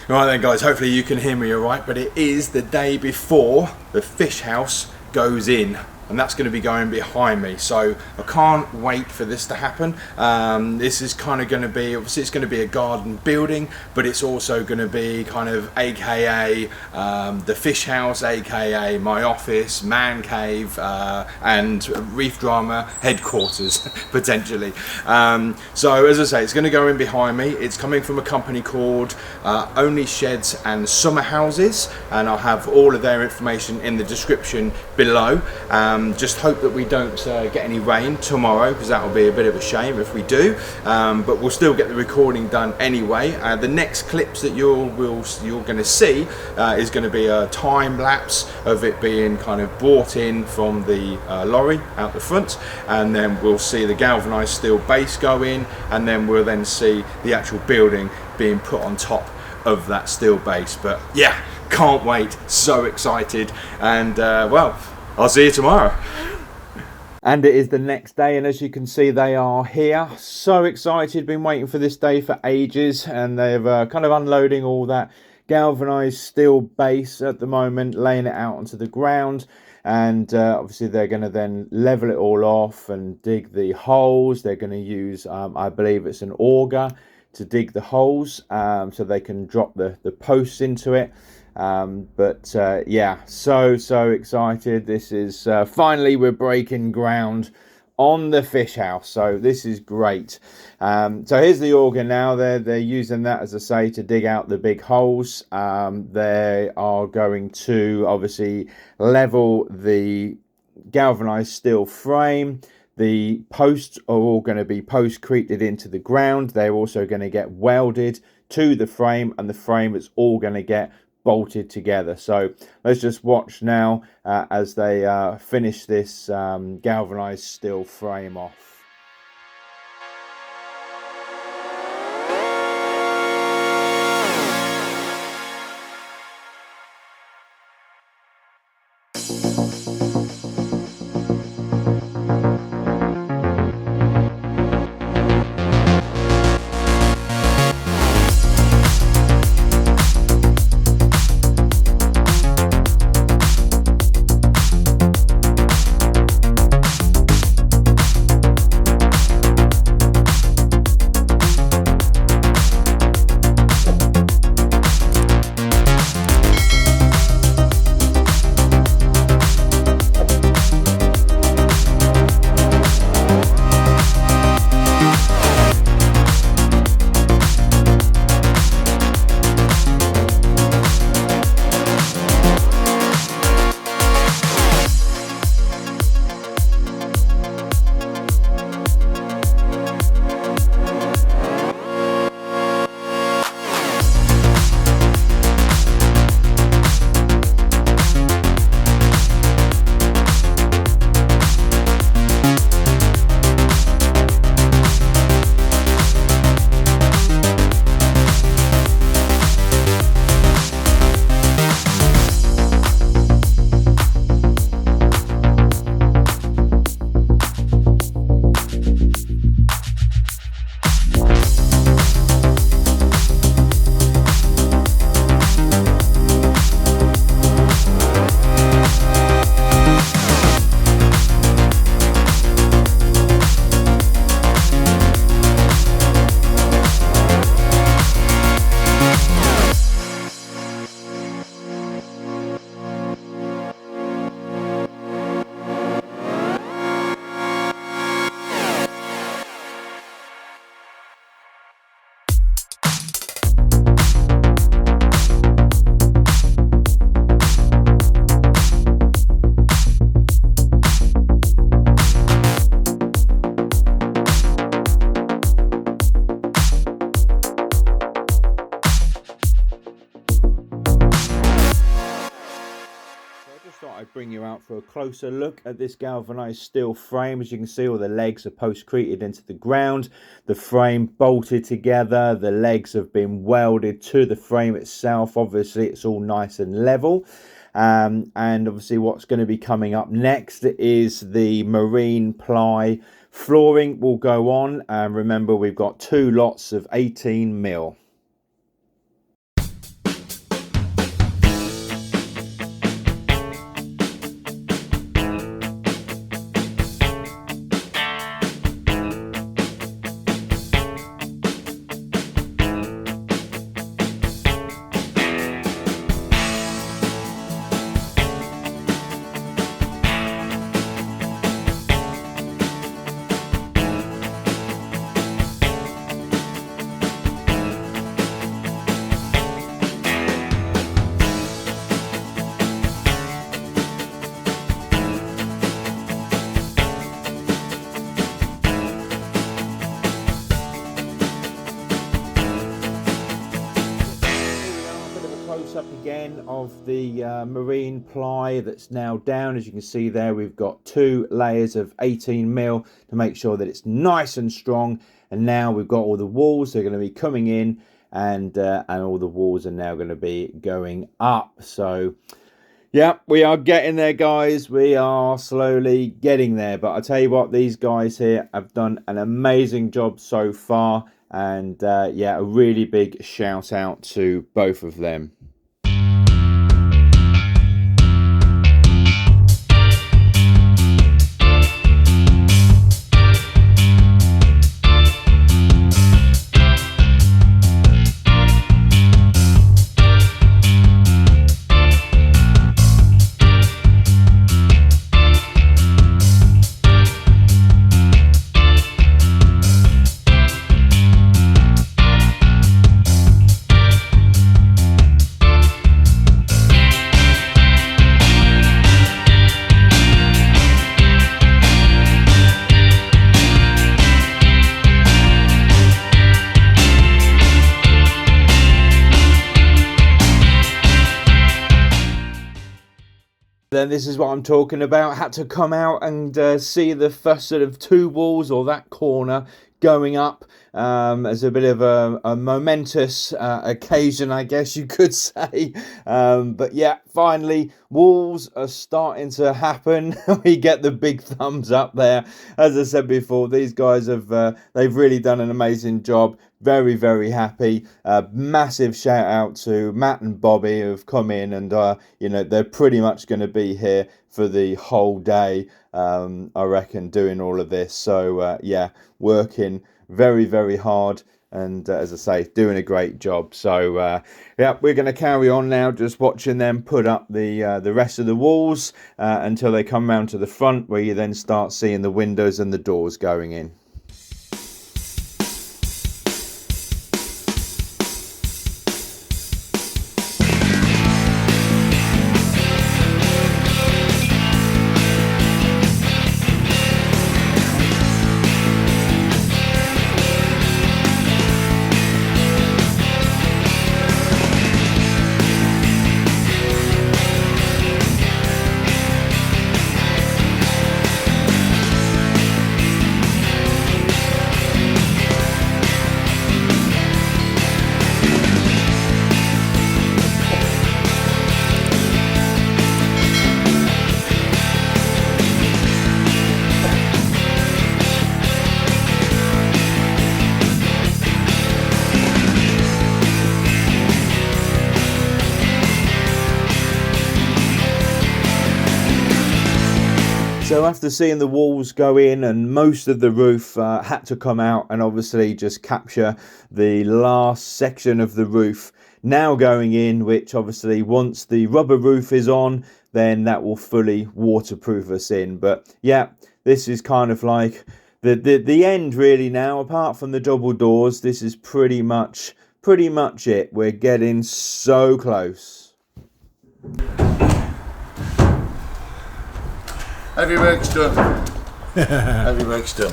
Right then guys, hopefully you can hear me alright, but it is the day before the fish house goes in, and that's going to be going behind me, so I can't wait for this to happen. This is kind of going to be, obviously it's going to be a garden building, but it's also going to be kind of AKA the fish house, AKA my office, man cave, and Reef Drama headquarters potentially. So as I say, it's going to go in behind me. It's coming from a company called Only Sheds and Summerhouses, and I'll have all of their information in the description below. Just hope that we don't get any rain tomorrow, because that will be a bit of a shame if we do, but we'll still get the recording done anyway. The next clips that you're going to see is going to be a time lapse of it being kind of brought in from the lorry out the front, and then we'll see the galvanised steel base go in, and then we'll then see the actual building being put on top of that steel base. But yeah, can't wait, so excited, and well, I'll see you tomorrow. And it is the next day, and as you can see, they are here. So excited, been waiting for this day for ages, and they've kind of unloading all that galvanised steel base at the moment, laying it out onto the ground, and obviously they're going to then level it all off and dig the holes. They're going to use, I believe it's an auger to dig the holes, so they can drop the posts into it. Yeah, so excited. This is finally we're breaking ground on the fish house, so this is great. So here's the auger now. They're using that, as I say, to dig out the big holes. They are going to obviously level the galvanized steel frame. The posts are all going to be post-creted into the ground. They're also going to get welded to the frame, and the frame is all going to get bolted together. So let's just watch now as they finish this galvanized steel frame off. Bring you out for a closer look at this galvanized steel frame. As you can see, all the legs are post-creted into the ground, the frame bolted together, the legs have been welded to the frame itself. Obviously it's all nice and level, and obviously what's going to be coming up next is the marine ply flooring will go on. And remember, we've got 2 lots of 18 mil. close-up again of the marine ply that's now down. As you can see there, we've got 2 layers of 18mm to make sure that it's nice and strong. And now we've got all the walls, they're going to be coming in, and all the walls are now going to be going up. So yeah, we are getting there, guys. We are slowly getting there. But I tell you what, these guys here have done an amazing job so far. And yeah, a really big shout out to both of them. Then this is what I'm talking about. Had to come out and see the first sort of 2 walls, or that corner, going up as a bit of a momentous occasion, I guess you could say. But yeah, finally walls are starting to happen. We get the big thumbs up there. As I said before, these guys have they've really done an amazing job. Very, very happy. Massive shout out to Matt and Bobby who've come in, and you know, they're pretty much going to be here for the whole day, I reckon, doing all of this. So yeah, working very, very hard, and as I say, doing a great job. So yeah, we're going to carry on now, just watching them put up the rest of the walls until they come round to the front, where you then start seeing the windows and the doors going in. So after seeing the walls go in and most of the roof, had to come out and obviously just capture the last section of the roof now going in, which obviously once the rubber roof is on, then that will fully waterproof us in. But yeah, this is kind of like the end really now. Apart from the double doors, this is pretty much it. We're getting so close. Heavy work's done. Heavy work's done.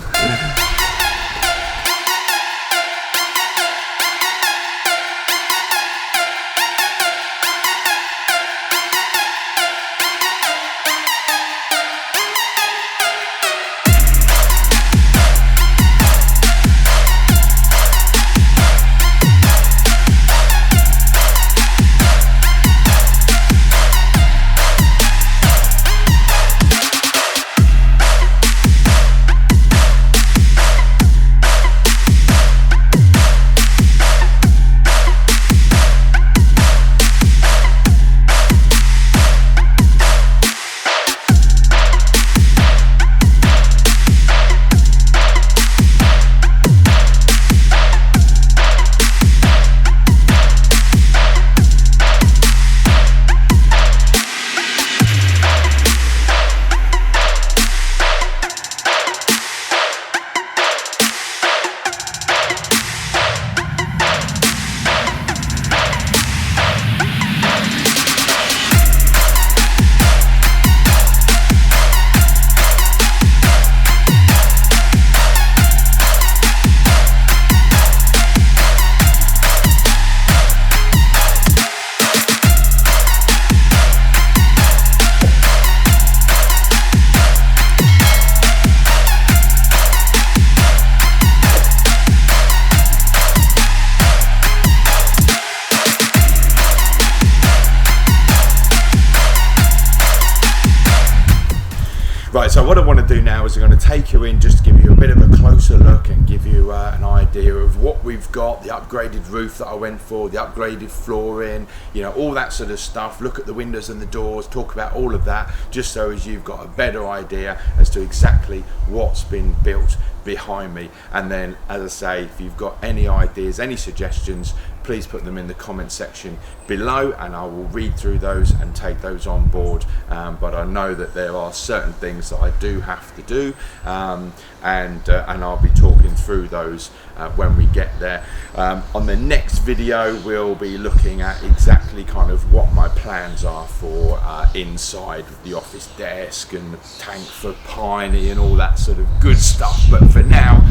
Right, so what I want to do now is I'm going to take you in just to give you a bit of a closer look and give you an idea of what we've got, the upgraded roof that I went for, the upgraded flooring, you know, all that sort of stuff. Look at the windows and the doors, talk about all of that, just so as you've got a better idea as to exactly what's been built behind me. And then, as I say, if you've got any ideas, any suggestions, please put them in the comment section below and I will read through those and take those on board. But I know that there are certain things that I do have to do, and I'll be talking through those when we get there. On the next video we'll be looking at exactly kind of what my plans are for inside the office desk and the tank for Piney and all that sort of good stuff. But for now,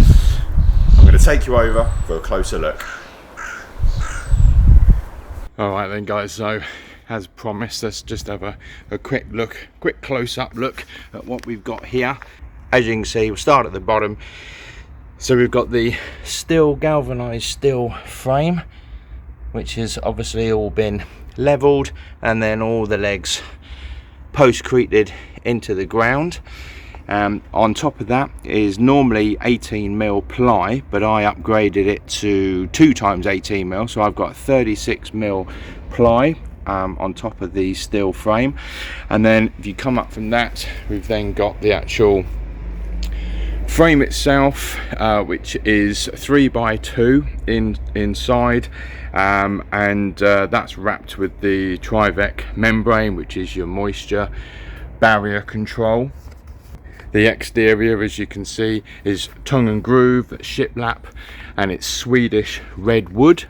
I'm going to take you over for a closer look. Alright then guys, so as promised, let's just have a quick close-up look at what we've got here. As you can see, we'll start at the bottom. So we've got the galvanized steel frame, which has obviously all been leveled, and then all the legs post-creted into the ground. On top of that is normally 18mm ply, but I upgraded it to 2 times 18mm, so I've got 36mm ply on top of the steel frame. And then if you come up from that, we've then got the actual frame itself, which is 3x2 inside, and that's wrapped with the Trivec membrane, which is your moisture barrier control. The exterior, as you can see, is tongue and groove, shiplap, and it's Swedish red wood.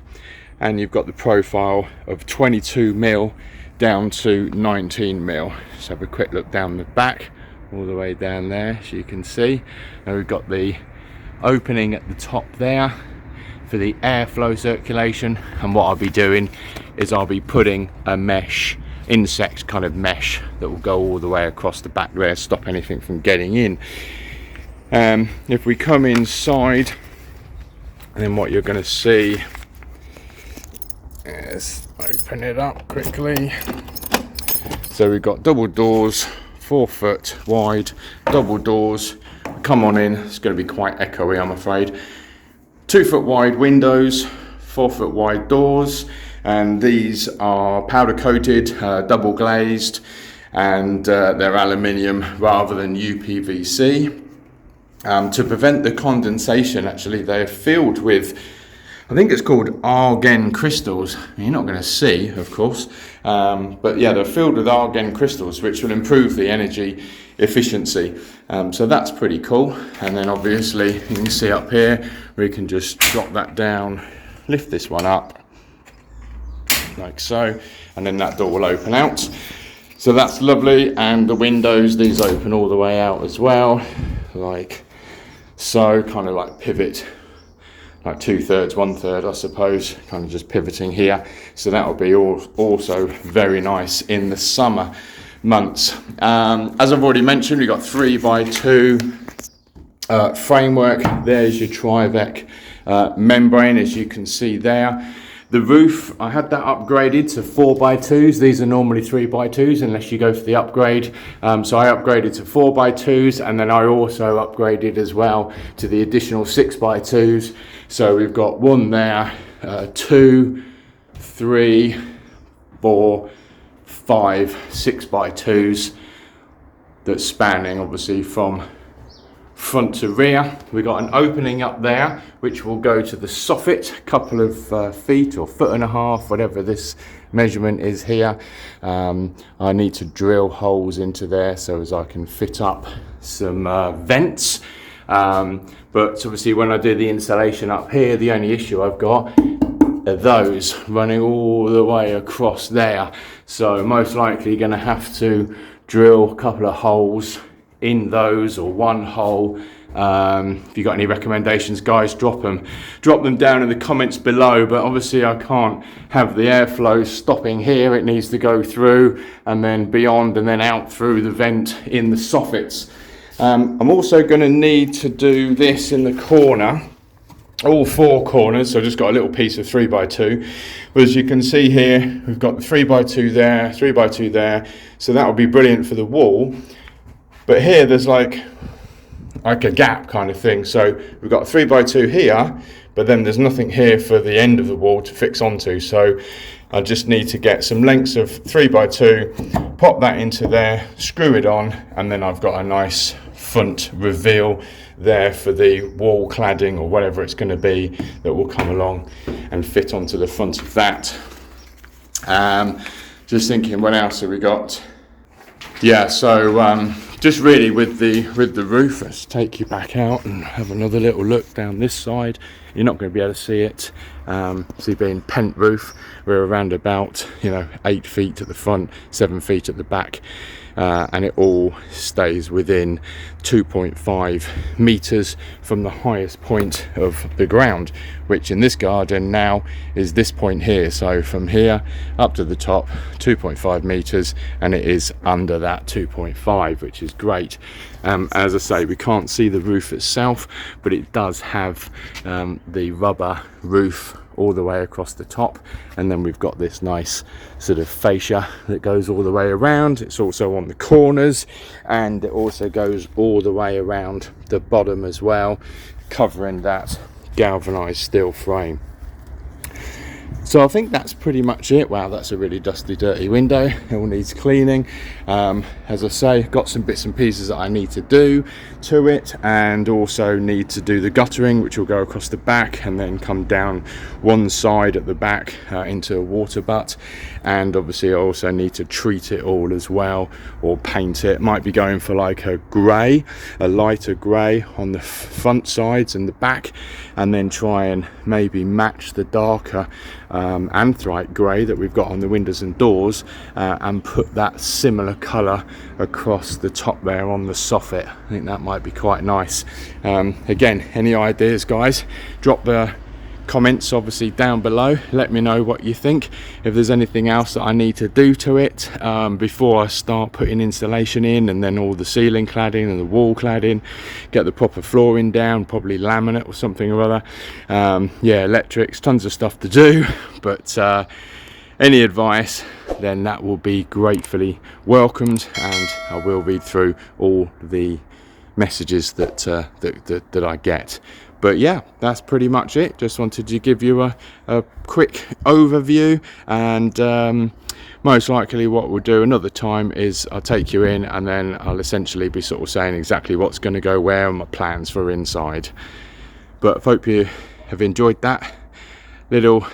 And you've got the profile of 22mm down to 19mm. Let's have a quick look down the back, all the way down there, as you can see. And we've got the opening at the top there for the airflow circulation. And what I'll be doing is I'll be putting a mesh, insect kind of mesh, that will go all the way across the back there, stop anything from getting in. If we come inside, and then what you're going to see is, open it up quickly. So we've got double doors, 4 foot wide double doors. Come on in, it's going to be quite echoey, I'm afraid. 2 foot wide windows, 4 foot wide doors. And these are powder coated, double glazed, and they're aluminium rather than UPVC. To prevent the condensation, actually they're filled with, I think it's called argon crystals. You're not going to see, of course, but yeah, they're filled with argon crystals, which will improve the energy efficiency. So that's pretty cool. And then obviously you can see up here, we can just drop that down, lift this one up, like so, and then that door will open out. So that's lovely. And the windows, these open all the way out as well, like so, kind of like pivot, like 2/3, 1/3, I suppose, kind of just pivoting here. So that will be also very nice in the summer months. As I've already mentioned, we've got 3x2 framework. There's your Trivec membrane, as you can see there. The roof, I had that upgraded to 4x2s. These are normally 3x2s unless you go for the upgrade. So I upgraded to 4x2s, and then I also upgraded as well to the additional 6x2s. So we've got 1 there, 2, 3, 4, 5, 6x2s that's spanning obviously from front to rear. We've got an opening up there which will go to the soffit, a couple of feet or 1.5 feet, whatever this measurement is here. I need to drill holes into there so as I can fit up some vents. But obviously when I do the installation up here, the only issue I've got are those running all the way across there. So most likely going to have to drill a couple of holes in those, or 1 hole. If you got any recommendations, guys, drop them down in the comments below. But obviously I can't have the airflow stopping here. It needs to go through and then beyond and then out through the vent in the soffits. I'm also going to need to do this in the corner, all 4 corners. So I've just got a little piece of 3x2, but as you can see here, we've got the 3x2 there, 3x2 there, so that will be brilliant for the wall. But here there's like a gap kind of thing. So we've got a 3x2 here, but then there's nothing here for the end of the wall to fix onto. So I just need to get some lengths of 3x2, pop that into there, screw it on, and then I've got a nice front reveal there for the wall cladding or whatever it's going to be that will come along and fit onto the front of that. Just thinking, what else have we got? Yeah, so just really with the roof, let's take you back out and have another little look down this side. You're not going to be able to see it. See, being pent roof, we're around about 8 feet at the front, 7 feet at the back, and it all stays within 2.5 meters from the highest point of the ground, which in this garden now is this point here. So from here up to the top, 2.5 meters, and it is under that 2.5, which is great. As I say, we can't see the roof itself, but it does have the rubber roof all the way across the top, and then we've got this nice sort of fascia that goes all the way around. It's also on the corners, and it also goes all the way around the bottom as well, covering that galvanized steel frame. So I think that's pretty much it. Wow, that's a really dusty, dirty window. It all needs cleaning. As I say, got some bits and pieces that I need to do to it, and also need to do the guttering, which will go across the back and then come down one side at the back into a water butt. And obviously I also need to treat it all as well, or paint it. Might be going for like a grey, a lighter grey on the front sides and the back, and then try and maybe match the darker anthracite grey that we've got on the windows and doors, and put that similar colour across the top there on the soffit. I think that might be quite nice. Again, any ideas, guys, drop the comments obviously down below. Let me know what you think, if there's anything else that I need to do to it before I start putting insulation in, and then all the ceiling cladding and the wall cladding, get the proper flooring down, probably laminate or something or other. Yeah, electrics, tons of stuff to do, but any advice, then that will be gratefully welcomed, and I will read through all the messages that that I get. But yeah, that's pretty much it. Just wanted to give you a quick overview, and most likely what we'll do another time is I'll take you in, and then I'll essentially be sort of saying exactly what's going to go where and my plans for inside. But I hope you have enjoyed that little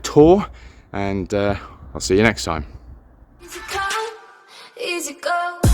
tour, and I'll see you next time. Easy come, easy go.